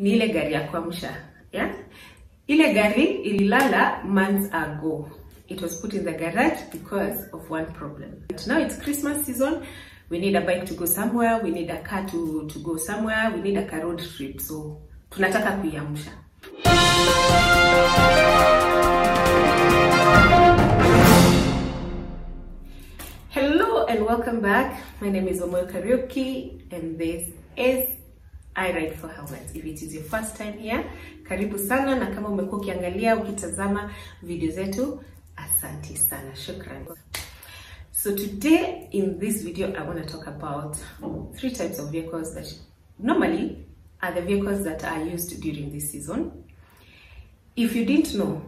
ni ile gari ya kuamsha, yeah? Ile gari ililala months ago. It was put in the garage because of one problem. But now it's Christmas season. We need a bike to go somewhere. We need a car to go somewhere. We need a car road trip. So tunataka kuiamsha. Hello and welcome back. My name is Omoyo Karaoke and this is I Ride for Helmets. If it is your first time here, karibu sana, na kama umekuwa ukiangalia ukitazama video zetu, asante sana, shukran. So today in this video I want to talk about three types of vehicles that normally are the vehicles that are used during this season. If you didn't know,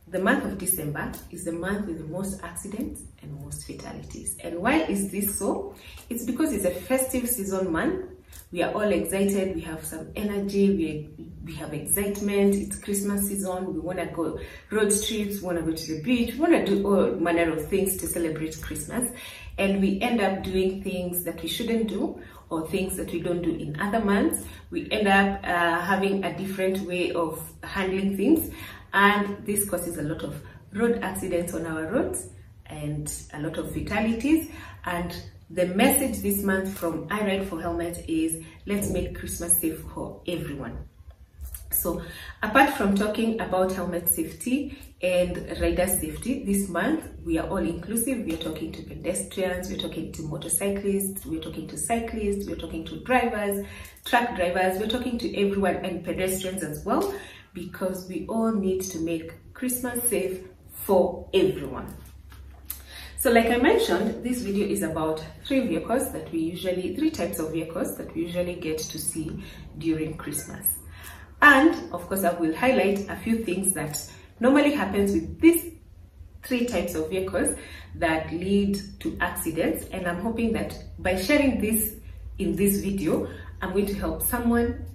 the month of December is the month with the most accidents and most fatalities. And why is this so? It's because it's a festive season month. We are all excited, we have some energy, we have excitement. It's Christmas season, we want to go road trips, we want to go to the beach, we want to do all manner of things to celebrate Christmas. And we end up doing things that we shouldn't do, or things that we don't do in other months. We end up having a different way of handling things. And this causes a lot of road accidents on our roads and a lot of fatalities. And the message this month from I Ride for Helmets is, let's make Christmas safe for everyone. So apart from talking about helmet safety and rider safety, this month we are all inclusive. We are talking to pedestrians, we're talking to motorcyclists, we're talking to cyclists, we're talking to drivers, truck drivers, we're talking to everyone, and pedestrians as well, because we all need to make Christmas safe for everyone. So like I mentioned, this video is about three types of vehicles that we usually get to see during Christmas. And of course, I will highlight a few things that normally happens with these three types of vehicles that lead to accidents. And I'm hoping that by sharing this in this video, I'm going to help someone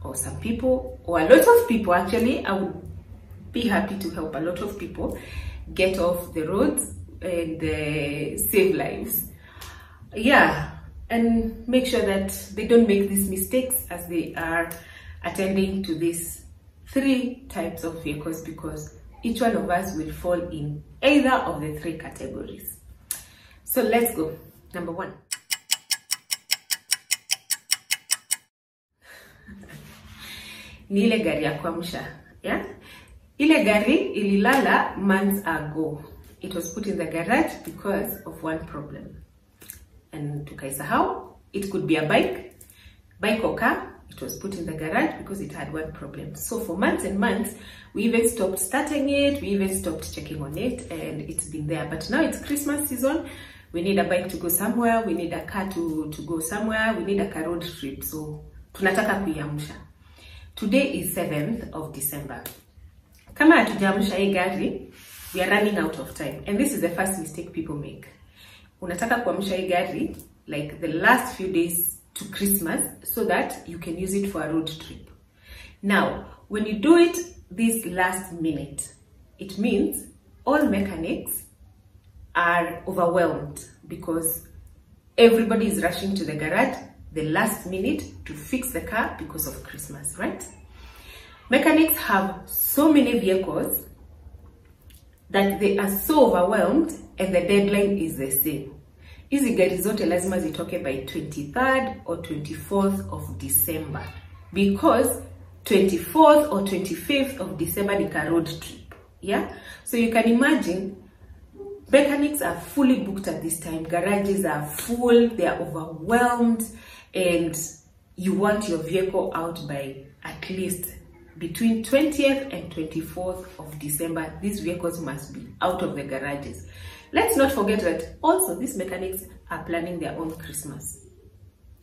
or some people, or a lot of people actually. I would be happy to help a lot of people get off the roads and save lives. Yeah, and make sure that they don't make these mistakes as they are attending to these three types of vehicles, because each one of us will fall in either of the three categories. So let's go. Number one. Ni ile gari ya kuamsha, yeah? Ile gari ililala months ago. It was put in the garage because of one problem. And tukaisahau, it could be a bike or car. It was put in the garage because it had one problem. So for months and months, we even stopped starting it, we even stopped checking on it, and it's been there. But now it's Christmas season, we need a bike to go somewhere, we need a car to go somewhere, we need a car road trip. So tunataka kuiamsha. Today is 7th of December. Kama hatujaamsha hii gari, we are running out of time. And this is the first mistake people make. Unataka kuamsha hii gari like the last few days to Christmas so that you can use it for a road trip. Now, when you do it this last minute, it means all mechanics are overwhelmed because everybody is rushing to the garage the last minute to fix the car because of Christmas, right? Mechanics have so many vehicles that they are so overwhelmed, and the deadline is the same. Hizi gari zote lazima zitoke by 23rd or 24th of December, because 24th or 25th of December ni car road trip, yeah? So you can imagine, mechanics are fully booked at this time, garages are full, they are overwhelmed, and you want your vehicle out by at least between 20th and 24th of December. These vehicles must be out of the garages. Let's not forget that also these mechanics are planning their own Christmas.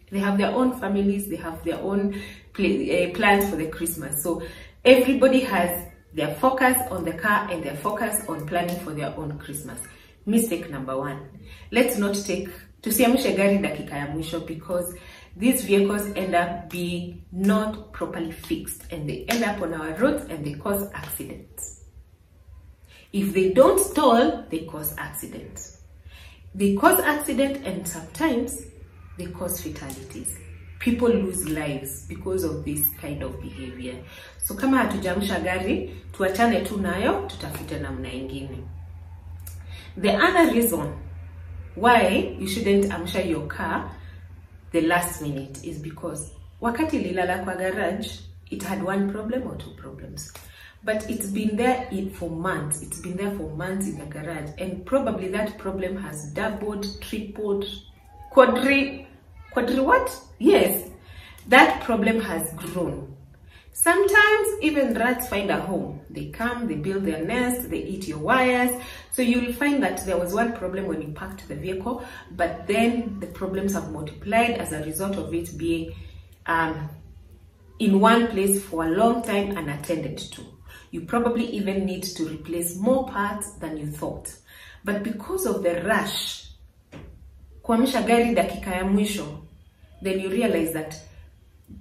They have their own families, they have their own plans for the Christmas. So everybody has their focus on the car and their focus on planning for their own Christmas. Mistake number one. Let's not take tusiamshe gari dakika ya mwisho, because these vehicles end up being not properly fixed and they end up on our roads and they cause accidents. If they don't stall, they cause accidents. They cause accidents, and sometimes they cause fatalities. people lose lives because of this kind of behavior. So kama hatujamsha gari, tuachane tu nayo, tutafute namna ingine. The other reason why you shouldn't amsha your car the last minute is because wakati lilala kwa garage, it had one problem or two problems. But it's been there for months. It's been there for months in the garage. And probably that problem has doubled, tripled, quadri what? Yes, that problem has grown. Sometimes even rats find a home. They come, they build their nest, they eat your wires. So you'll find that there was one problem when you parked the vehicle, but then the problems have multiplied as a result of it being in one place for a long time unattended to. You probably even need to replace more parts than you thought. But because of the rush, kuamsha gari dakika ya mwisho, then you realize that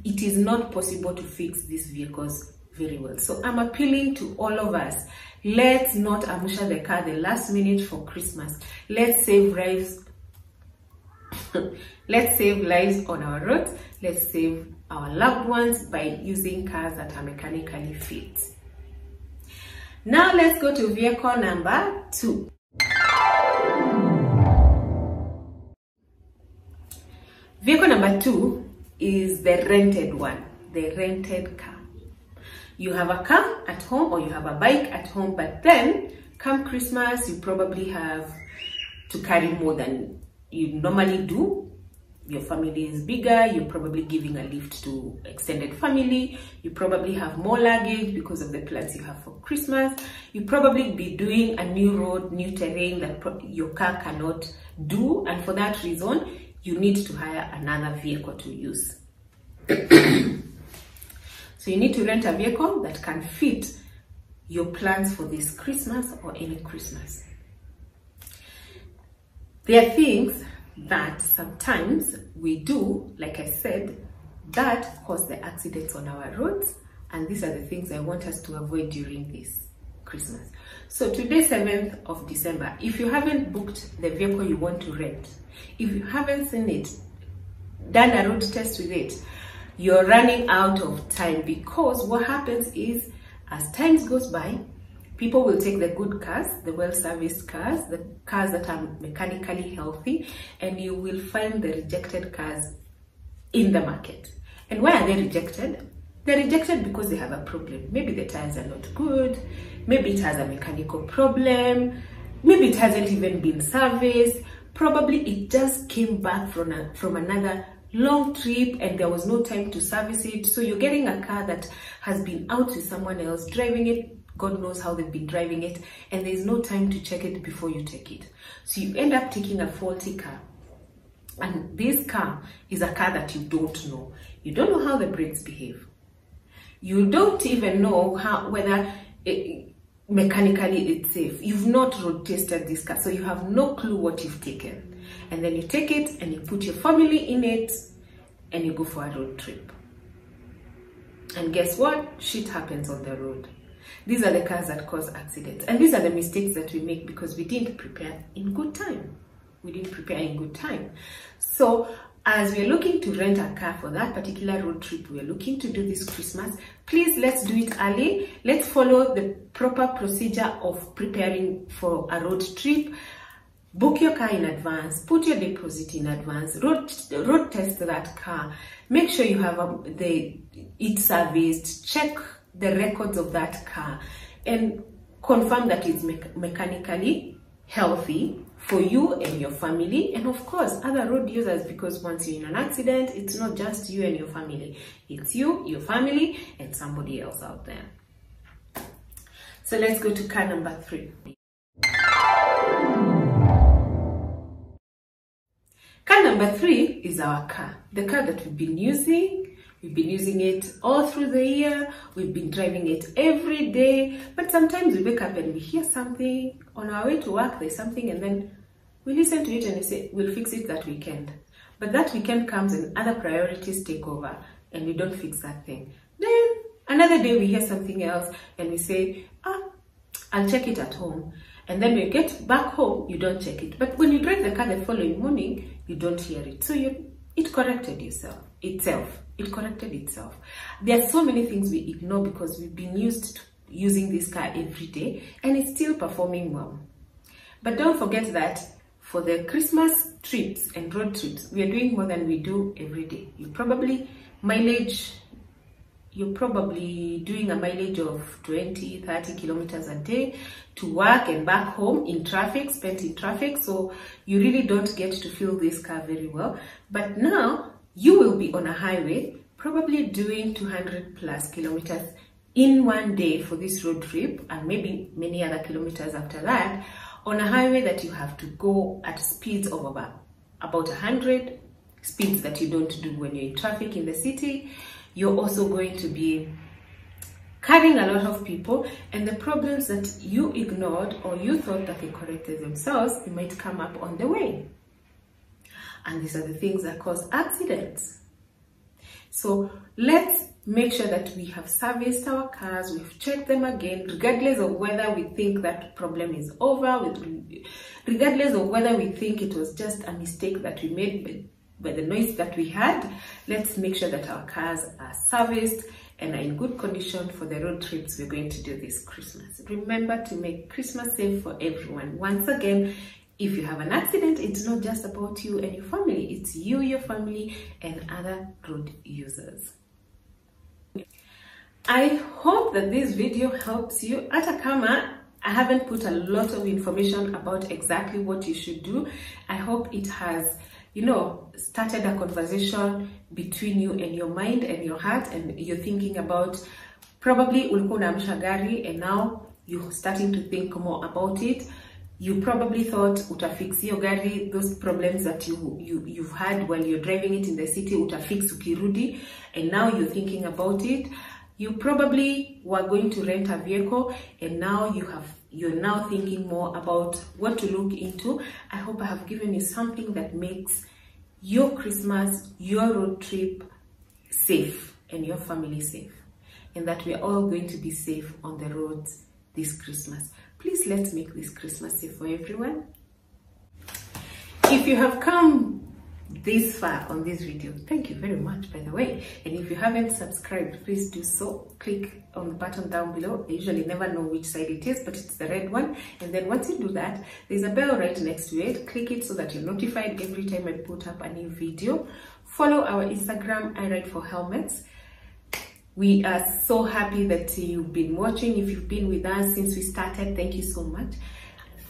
it is not possible to fix these vehicles very well. So I'm appealing to all of us, let's not amsha the car the last minute for Christmas. Let's save lives. Let's save lives on our roads. Let's save our loved ones by using cars that are mechanically fit. Now let's go to vehicle number 2. Vehicle number 2 is the rented one, the rented car. You have a car at home or you have a bike at home, but then come Christmas, you probably have to carry more than you normally do. Your family is bigger, you're probably giving a lift to extended family, you probably have more luggage because of the plans you have for Christmas, you probably be doing a new road, new terrain that your car cannot do, and for that reason, you need to hire another vehicle to use. So you need to rent a vehicle that can fit your plans for this Christmas or any Christmas. There are things that sometimes we do, like I said, that cause the accidents on our roads, and these are the things I want us to avoid during this Christmas. So today, 7th of December, if you haven't booked the vehicle you want to rent, if you haven't seen it, done a road test with it, you're running out of time, because what happens is as time goes by, people will take the good cars, the well-serviced cars, the cars that are mechanically healthy, and you will find the rejected cars in the market. And why are they rejected? They're rejected because they have a problem. Maybe the tires are not good, maybe it has a mechanical problem, maybe it hasn't even been serviced, probably it just came back from another long trip and there was no time to service it. So you're getting a car that has been out with someone else driving it, God knows how they've been driving it, and there's no time to check it before you take it. So you end up taking a faulty car, and this car is a car that you don't know. You don't know how the brakes behave. You don't even know whether mechanically it's safe. You've not road tested this car, so you have no clue what you've taken. And then you take it and you put your family in it and you go for a road trip. And guess what? Shit happens on the road. These are the cars that cause accidents. And these are the mistakes that we make because we didn't prepare in good time. We didn't prepare in good time. So as we're looking to rent a car for that particular road trip we're looking to do this Christmas, please let's do it early. Let's follow the proper procedure of preparing for a road trip. Book your car in advance, put your deposit in advance, road test that car, make sure you have it serviced, check the records of that car, and confirm that it's mechanically healthy for you and your family, and of course other road users, because once you're in an accident, it's not just you and your family, it's you, your family, and somebody else out there. So let's go to car number 3. Car number 3 is our car, the car that we've been using. We've been using it all through the year. We've been driving it every day. But sometimes we wake up and we hear something on our way to work. There's something, and then we listen to it and we say, we'll fix it that weekend. But that weekend comes and other priorities take over and we don't fix that thing. Then another day we hear something else and we say, I'll check it at home. And then when you get back home, you don't check it. But when you drive the car the following morning, you don't hear it. So it corrected yourself. itself. It corrected itself. There are so many things we ignore because we've been used to using this car every day, and it's still performing well. But don't forget that for the Christmas trips and road trips, we are doing more than we do every day. You're probably doing a mileage of 20-30 kilometers a day to work and back home in traffic, spent in traffic. So you really don't get to feel this car very well. But now you will be on a highway, probably doing 200 plus kilometers in one day for this road trip, and maybe many other kilometers after that, on a highway that you have to go at speeds of about 100, speeds that you don't do when you're in traffic in the city. You're also going to be carrying a lot of people, and the problems that you ignored or you thought that they corrected themselves, they might come up on the way. And these are the things that cause accidents. So let's make sure that we have serviced our cars, we've checked them again, regardless of whether we think that problem is over, regardless of whether we think it was just a mistake that we made by the noise that we had. Let's make sure that our cars are serviced and are in good condition for the road trips we're going to do this Christmas. Remember to make Christmas safe for everyone. Once again, if you have an accident, it's not just about you and your family, it's you, your family, and other road users. I hope that this video helps you. Hata kama I haven't put a lot of information about exactly what you should do, I hope it has, started a conversation between you and your mind and your heart, and you're thinking about, probably ulikuwa unaamsha gari and now you're starting to think more about it. You probably thought utafix your gari, those problems that you've had while you're driving it in the city, utafix ukirudi, and now you're thinking about it. You probably were going to rent a vehicle, and now you're now thinking more about what to look into. I hope I have given you something that makes your Christmas, your road trip safe, and your family safe, and that we are all going to be safe on the roads this Christmas. Please, let's make this Christmas safe for everyone. If you have come this far on this video, thank you very much, by the way. And if you haven't subscribed, please do so. Click on the button down below. I usually never know which side it is, but it's the red one. And then once you do that, there's a bell right next to it. Click it so that you're notified every time I put up a new video. Follow our Instagram, I Ride for Helmets. We are so happy that you've been watching. If you've been with us since we started, thank you so much.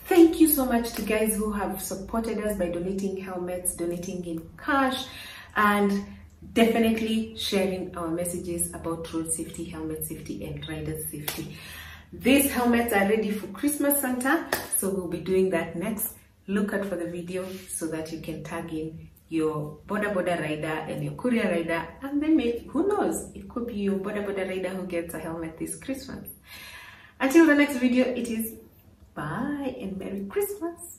Thank you so much to guys who have supported us by donating helmets, donating in cash, and definitely sharing our messages about road safety, helmet safety, and rider safety. These helmets are ready for Christmas Santa, so we'll be doing that next. Look out for the video so that you can tag in your border rider and your courier rider, and then maybe, who knows, it could be your border rider who gets a helmet this Christmas. Until the next video, it is bye and Merry Christmas.